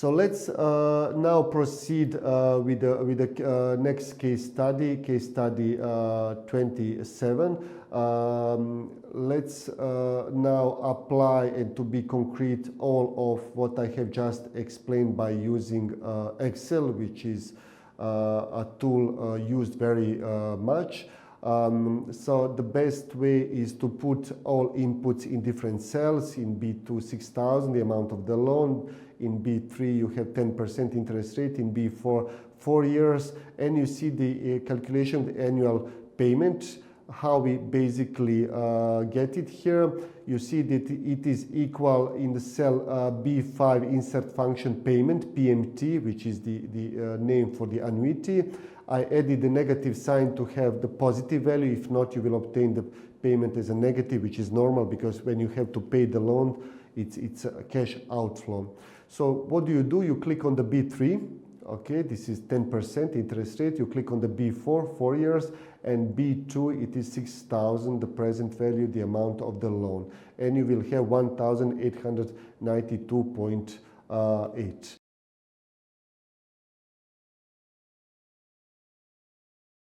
So let's now proceed with the next case study 27. Let's now apply and to be concrete all of what I have just explained by using Excel, which is a tool used very much. So the best way is to put all inputs in different cells. In B2, 6,000, the amount of the loan. In B3, you have 10% interest rate. In B4, 4 years. And you see the calculation of the annual payment, how we basically get it here. You see that it is equal in the cell B5 insert function payment, PMT, which is the name for the annuity. I added the negative sign to have the positive value. If not, you will obtain the payment as a negative, which is normal because when you have to pay the loan, it's a cash outflow. So what do? You click on the B3. Okay, this is 10% interest rate. You click on the B4, 4 years, and B2, it is 6,000, the present value, the amount of the loan. And you will have 1,892.8.